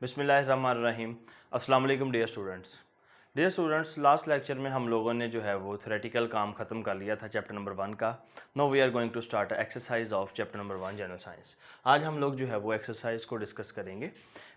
बिस्मिल्लाहिर्रहमानिर्रहीम। अस्सलाम वालेकुम डियर स्टूडेंट्स, लास्ट लेक्चर में हम लोगों ने जो है वो थ्योरेटिकल काम ख़त्म कर लिया था चैप्टर नंबर 1 का। Now we are going to start exercise of chapter number 1 general science. आज हम लोग जो है वो एक्सरसाइज को डिस्कस करेंगे।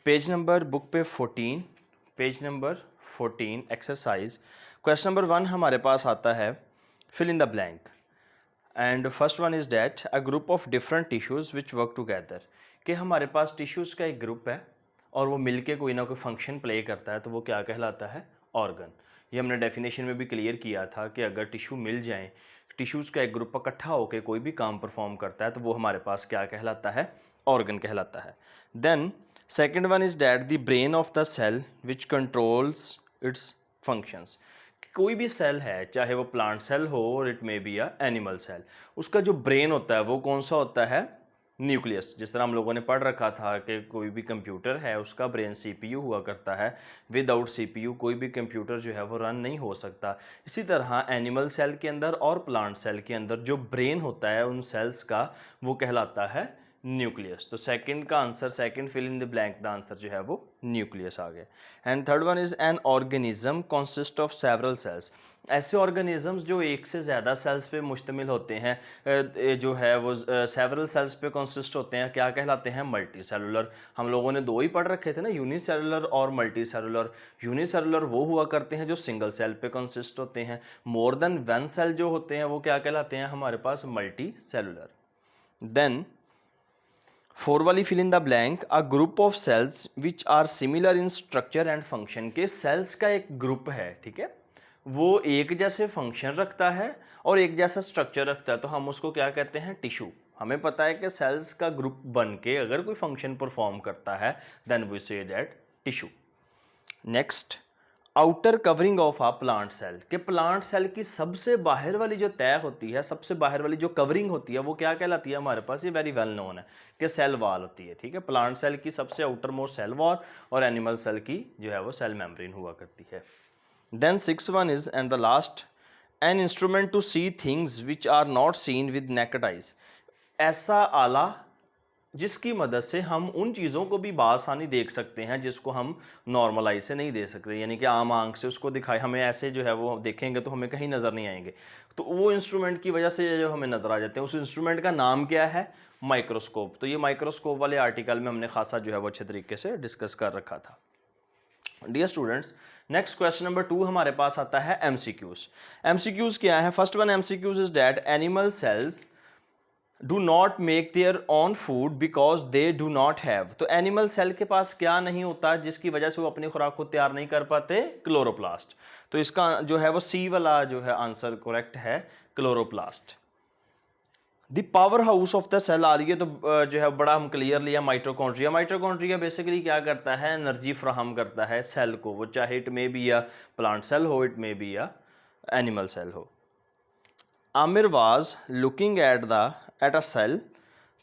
पेज नंबर बुक पे 14, page number 14 exercise question number 1 हमारे पास आता है fill in the blank and first one is that a group of different tissues which work together. कि हमारे पास टिश्यूज़ का एक ग्रुप है और वो मिलके कोई ना कोई फंक्शन प्ले करता है, तो वो क्या कहलाता है? ऑर्गन। ये हमने डेफिनेशन में भी क्लियर किया था कि अगर टिश्यू मिल जाएं, टिश्यूज़ का एक ग्रुप इकट्ठा होकर कोई भी काम परफॉर्म करता है, तो वो हमारे पास क्या कहलाता है? ऑर्गन कहलाता है। Then second one is that the brain of the cell which controls its functions. कोई भी सेल है, चाहे वो प्लांट सेल हो और it may be a animal cell, उसका जो ब्रेन होता है वो कौन सा होता है? न्यूक्लियस। जिस तरह हम लोगों ने पढ़ रखा था कि कोई भी कंप्यूटर है उसका ब्रेन सीपीयू हुआ करता है, विदाउट सीपीयू कोई भी कंप्यूटर जो है वो रन नहीं हो सकता। इसी तरह एनिमल सेल के अंदर और प्लांट सेल के अंदर जो ब्रेन होता है उन सेल्स का, वो कहलाता है न्यूक्लियस। तो सेकंड का answer, second fill in the blank the answer जो है वो न्यूक्लियस आ गया। And third one is an organism consist of several cells. ऐसे ऑर्गेनिजम्स जो एक से ज़्यादा सेल्स पे मुश्तमिल होते हैं, जो है वो सेवरल सेल्स पे कंसिस्ट होते हैं, क्या कहलाते हैं? Multi cellular. हम लोगों ने दो ही पढ़ रखे थे ना, यूनिसेलुलर और मल्टी सेलुलर। यूनिसेलुलर वो हुआ करते हैं जो सिंगल सेल पे कंसिस्ट होते हैं। मोर देन वन सेल जो होते हैं वो क्या कहलाते हैं हमारे पास? Multicellular. देन फोर वाली fill in the blank, a group of cells which are similar in structure and function. के सेल्स का एक ग्रुप है, ठीक है, वो एक जैसे फंक्शन रखता है और एक जैसा स्ट्रक्चर रखता है, तो हम उसको क्या कहते हैं? टिश्यू। हमें पता है कि सेल्स का ग्रुप बन के अगर कोई फंक्शन परफॉर्म करता है then we say that tissue. Next, outer covering of a plant cell. के प्लांट सेल की सबसे बाहर वाली जो तय होती है, सबसे बाहर वाली जो कवरिंग होती है, वो क्या कहलाती है हमारे पास? ये वेरी वेल नोन है कि सेल वॉल होती है, ठीक है। प्लांट सेल की सबसे आउटर मोस्ट सेल वॉल और एनिमल सेल की जो है वो सेल मेम्ब्रेन हुआ करती है। Then six one is and the last, an instrument to see things which are not seen with naked eyes. ऐसा आला जिसकी मदद से हम उन चीज़ों को भी बासानी देख सकते हैं जिसको हम नॉर्मल आई से नहीं देख सकते, यानी कि आम आंख से उसको दिखाई हमें ऐसे जो है वो देखेंगे तो हमें कहीं नज़र नहीं आएंगे, तो वो इंस्ट्रूमेंट की वजह से जो हमें नज़र आ जाते हैं, उस इंस्ट्रूमेंट का नाम क्या है? माइक्रोस्कोप। तो ये माइक्रोस्कोप वाले आर्टिकल में हमने खासा जो है वो अच्छे तरीके से डिस्कस कर रखा था। Dear students, next question number 2 हमारे पास आता है एमसीक्यूज। एमसीक्यूज क्या है? First one MCQs is that animal cells do not make their own food because they do not have. तो एनिमल सेल के पास क्या नहीं होता जिसकी वजह से वो अपनी खुराक को तैयार नहीं कर पाते? क्लोरोप्लास्ट। तो इसका जो है वो सी वाला जो है आंसर करेक्ट है, chloroplast. The powerhouse of the cell आ रही है, तो जो है बड़ा हम क्लियर लिया माइटोकॉन्ड्रिया। माइटोकॉन्ड्रिया बेसिकली क्या करता है? एनर्जी फ्राहम करता है सेल को, वो चाहे इट मे बी या प्लांट सेल हो, इट मे बी या एनिमल सेल हो। Aamir was looking at a cell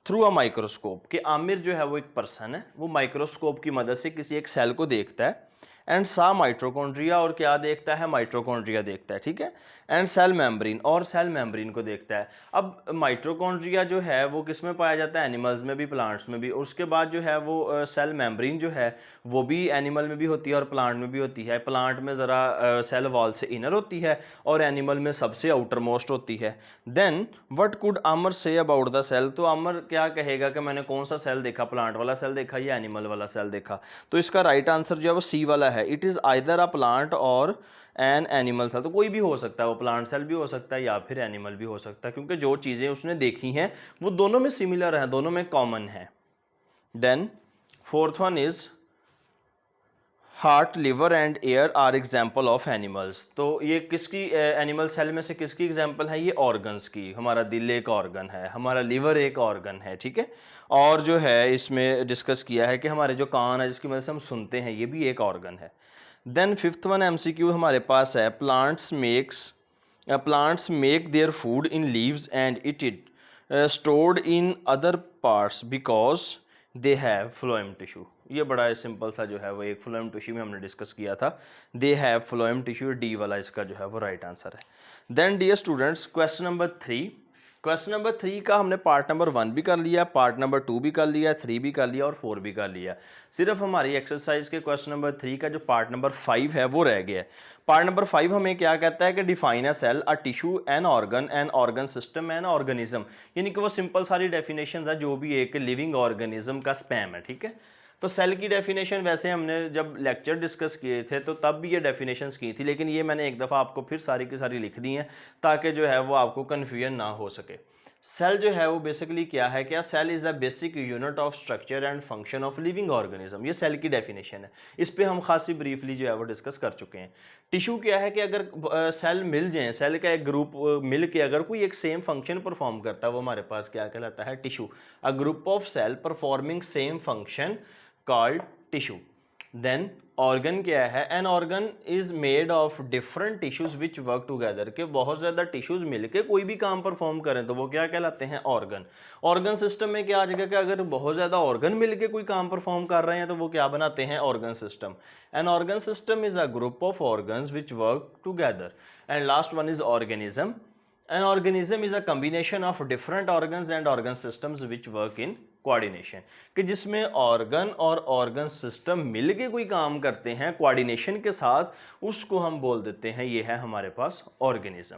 through a microscope. कि आमिर जो है वो एक पर्सन है, वो माइक्रोस्कोप की मदद से किसी एक सेल को देखता है एंड सा माइट्रोकॉन्ड्रिया, और क्या देखता है? माइट्रोकॉन्ड्रिया देखता है, ठीक है। एंड सेल मेम्ब्रेन, और सेल मेम्ब्रेन को देखता है। अब माइट्रोकॉन्ड्रिया जो है वो किस में पाया जाता है? एनिमल्स में भी, प्लांट्स में भी। उसके बाद जो है वो सेल मेम्ब्रेन जो है वो भी एनिमल में भी होती है और प्लांट में भी होती है। प्लांट में ज़रा सेल वॉल से इनर होती है और एनिमल में सबसे आउटर मोस्ट होती है। Then what could Amar say about the cell. तो अमर क्या कहेगा कि मैंने कौन सा सेल देखा? प्लांट वाला सेल देखा या एनिमल वाला सेल देखा? तो इसका राइट आंसर जो है वो सी वाला है। It is either a plant और एन एनिमल सेल। तो कोई भी हो सकता है, वो प्लांट सेल भी हो सकता है या फिर एनिमल भी हो सकता है, क्योंकि जो चीज़ें उसने देखी हैं वो दोनों में सिमिलर हैं, दोनों में कॉमन है। Then fourth one is heart, liver and air are example of animals. तो ये किसकी एनिमल सेल में से किसकी एग्जाम्पल है? ये ऑर्गन्स की। हमारा दिल एक ऑर्गन है, हमारा लिवर एक ऑर्गन है, ठीक है। और जो है इसमें डिस्कस किया है कि हमारे जो कान है जिसकी वजह से हम सुनते हैं, ये भी एक ऑर्गन है। देन फिफ्थ वन एमसीक्यू हमारे पास है, plants make their food in leaves and it stored in other parts because they have phloem tissue. ये बड़ा सिंपल सा जो है वो एक फ्लोएम टिश्यू में हमने डिस्कस किया था। They have phloem tissue, D वाला इसका जो है वो राइट आंसर है। Then dear students, question number 3 question number 3 का हमने पार्ट नंबर 1 भी कर लिया, पार्ट नंबर 2 भी कर लिया, 3 भी कर लिया और 4 भी कर लिया। सिर्फ हमारी एक्सरसाइज के क्वेश्चन नंबर 3 का जो पार्ट नंबर 5 है वो रह गया है। पार्ट नंबर 5 हमें क्या कहता है कि define a cell, a tissue, an organ system, an organism. यानी कि वो सिंपल सारी डेफिनेशन है जो भी एक लिविंग ऑर्गेनिज्म का स्पैम है, ठीक है। तो सेल की डेफिनेशन वैसे हमने जब लेक्चर डिस्कस किए थे तो तब भी ये डेफिनेशंस की थी, लेकिन ये मैंने एक दफ़ा आपको फिर सारी की सारी लिख दी हैं ताकि जो है वो आपको कन्फ्यूजन ना हो सके। सेल जो है वो बेसिकली क्या है, क्या cell is the basic unit of structure and function of living organism. ये सेल की डेफिनेशन है, इस पे हम खासी ब्रीफली जो है वो डिस्कस कर चुके हैं। टिश्यू क्या है कि अगर सेल मिल जाए, सेल का एक ग्रुप मिल के अगर कोई एक सेम फंक्शन परफॉर्म करता है वो हमारे पास क्या कहलाता है, tissue. A group of cell performing same function called tissue. Then organ क्या है, an organ is made of different tissues which work together, के बहुत ज़्यादा टिश्यूज मिलके कोई भी काम परफॉर्म करें तो वो क्या कहलाते हैं, ऑर्गन। ऑर्गन सिस्टम में क्या आ जाएगा कि अगर बहुत ज़्यादा ऑर्गन मिलके कोई काम परफॉर्म कर रहे हैं तो वो क्या बनाते हैं, organ system. N organ system is a group of organs which work together. And last one is organism. An organism is a combination of different organs and organ systems which work in coordination, कि जिसमें organ और organ system मिलके कोई काम करते हैं coordination के साथ, उसको हम बोल देते हैं ये है हमारे पास ऑर्गेनिज्म।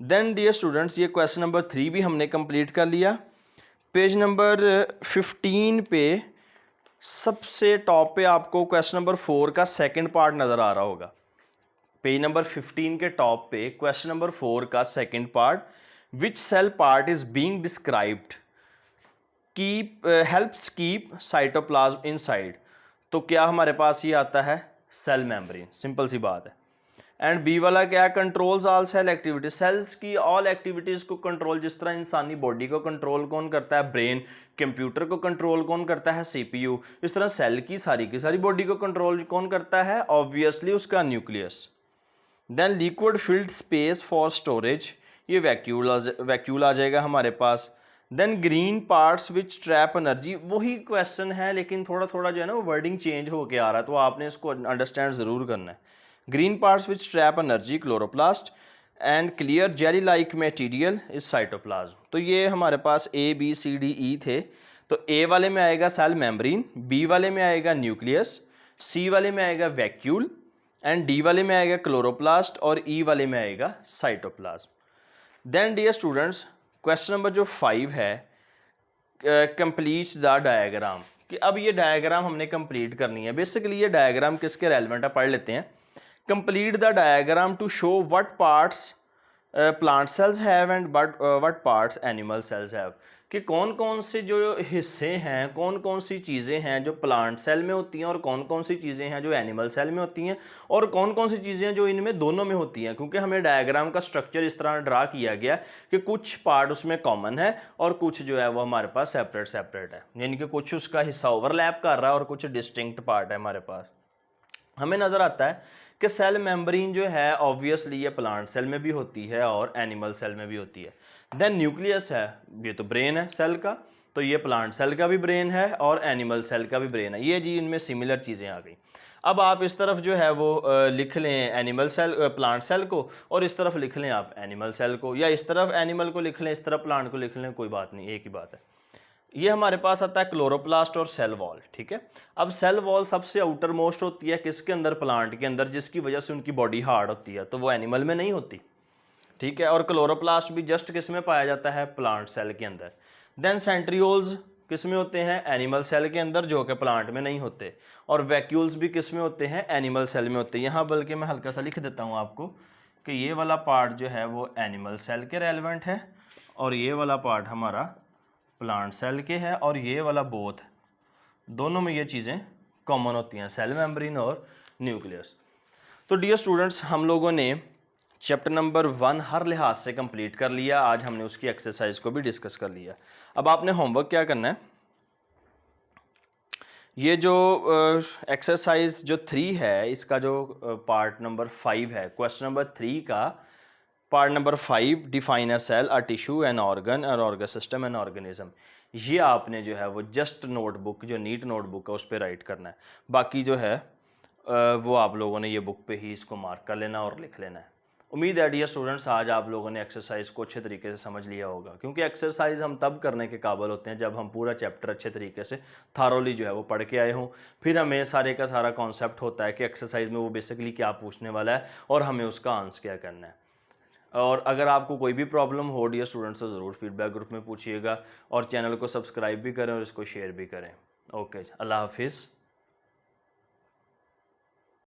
देन डियर स्टूडेंट्स, ये क्वेश्चन नंबर 3 भी हमने कंप्लीट कर लिया। पेज नंबर 15 पे सबसे टॉप पे आपको क्वेश्चन नंबर 4 का सेकंड पार्ट नज़र आ रहा होगा। पेज नंबर 15 के टॉप पे क्वेश्चन नंबर 4 का second part, which cell part is being described keep helps keep cytoplasm inside. तो क्या हमारे पास ये आता है, सेल मेम्ब्रेन, सिंपल सी बात है। एंड बी वाला क्या, controls all cell activities, cells की ऑल एक्टिविटीज को कंट्रोल, जिस तरह इंसानी बॉडी को कंट्रोल कौन करता है, ब्रेन। कंप्यूटर को कंट्रोल कौन करता है, सीपीयू। इस तरह सेल की सारी बॉडी को कंट्रोल कौन करता है, ऑब्वियसली उसका nucleus. Then liquid filled space for storage, ये वैक्यूल आ जाएगा हमारे पास। Then green parts which trap energy, वही क्वेश्चन है लेकिन थोड़ा थोड़ा जो है ना वो वर्डिंग चेंज होके आ रहा है, तो आपने इसको अंडरस्टैंड ज़रूर करना है। Green parts which trap energy chloroplast, and clear jelly like material is cytoplasm. तो ये हमारे पास A B C D E थे। तो ए वाले में आएगा सेल मेम्ब्रेन, बी वाले में आएगा न्यूक्लियस, सी वाले में आएगा वैक्यूल, एंड डी वाले में आएगा क्लोरोप्लास्ट और ई वाले में आएगा cytoplasm. Then dear students, question number जो 5 है, कंप्लीट द डायग्राम, कि अब ये डायग्राम हमने कंप्लीट करनी है। बेसिकली ये डायग्राम किसके रेलेवेंट है पढ़ लेते हैं। Complete the diagram to show what parts plant cells have and what parts animal cells have, कि कौन कौन से जो हिस्से हैं, कौन कौन सी चीज़ें हैं जो प्लांट सेल में होती हैं और कौन कौन सी चीज़ें हैं जो एनिमल सेल में होती हैं, और कौन कौन सी चीज़ें हैं जो इनमें दोनों में होती हैं। क्योंकि हमें डायग्राम का स्ट्रक्चर इस तरह ड्रा किया गया कि कुछ पार्ट उसमें कॉमन है और कुछ जो है वो हमारे पास सेपरेट है, यानी कि कुछ उसका हिस्सा ओवरलैप कर रहा है और कुछ डिस्टिंक्ट पार्ट है हमारे पास। हमें नज़र आता है कि सेल मेम्ब्रेन जो है ऑब्वियसली ये प्लांट सेल में भी होती है और एनिमल सेल में भी होती है। देन न्यूक्लियस है, ये तो ब्रेन है सेल का, तो ये प्लांट सेल का भी ब्रेन है और एनिमल सेल का भी ब्रेन है। ये जी इनमें सिमिलर चीज़ें आ गई। अब आप इस तरफ जो है वो लिख लें एनिमल सेल, प्लांट सेल को, और इस तरफ लिख लें आप एनिमल सेल को, या इस तरफ एनिमल को लिख लें, इस तरफ प्लांट को लिख लें, कोई बात नहीं, एक ही बात है। ये हमारे पास आता है क्लोरोप्लास्ट और सेल वॉल, ठीक है। अब सेल वॉल सबसे आउटर मोस्ट होती है किसके अंदर, प्लांट के अंदर, जिसकी वजह से उनकी बॉडी हार्ड होती है, तो वो एनिमल में नहीं होती, ठीक है। और क्लोरोप्लास्ट भी जस्ट किस में पाया जाता है, प्लांट सेल के अंदर। देन सेंट्रियोल्स किस में होते हैं, एनिमल सेल के अंदर, जो कि प्लांट में नहीं होते। और वैक्यूल्स भी किस में होते हैं, एनिमल सेल में होते हैं। यहाँ बल्कि मैं हल्का सा लिख देता हूँ आपको कि ये वाला पार्ट जो है वो एनिमल सेल के रेलेवेंट है और ये वाला पार्ट हमारा प्लांट सेल के है, और ये वाला बोथ, दोनों में ये चीज़ें कॉमन होती हैं, सेल मेम्ब्रेन और न्यूक्लियस। तो डियर स्टूडेंट्स, हम लोगों ने चैप्टर नंबर 1 हर लिहाज से कंप्लीट कर लिया। आज हमने उसकी एक्सरसाइज को भी डिस्कस कर लिया। अब आपने होमवर्क क्या करना है, ये जो एक्सरसाइज जो 3 है, इसका जो पार्ट नंबर 5 है, क्वेश्चन नंबर 3 का part number 5, define a cell, a tissue, an organ system, an organism, ये आपने जो है वो जस्ट नोटबुक, जो नीट नोटबुक है उस पर राइट करना है। बाकी जो है वो आप लोगों ने ये बुक पे ही इसको मार्क कर लेना और लिख लेना है। उम्मीद है डियर स्टूडेंट्स आज आप लोगों ने एक्सरसाइज को अच्छे तरीके से समझ लिया होगा, क्योंकि एक्सरसाइज हम तब करने के काबिल होते हैं जब हम पूरा चैप्टर अच्छे तरीके से थारोली जो है वो पढ़ के आए हों। फिर हमें सारे का सारा कॉन्सेप्ट होता है कि एक्सरसाइज में वो बेसिकली क्या पूछने वाला है और हमें उसका आंसर क्या करना है। और अगर आपको कोई भी प्रॉब्लम हो डियर स्टूडेंट्स तो ज़रूर फीडबैक ग्रुप में पूछिएगा और चैनल को सब्सक्राइब भी करें और इसको शेयर भी करें। ओके, अल्लाह हाफिज़।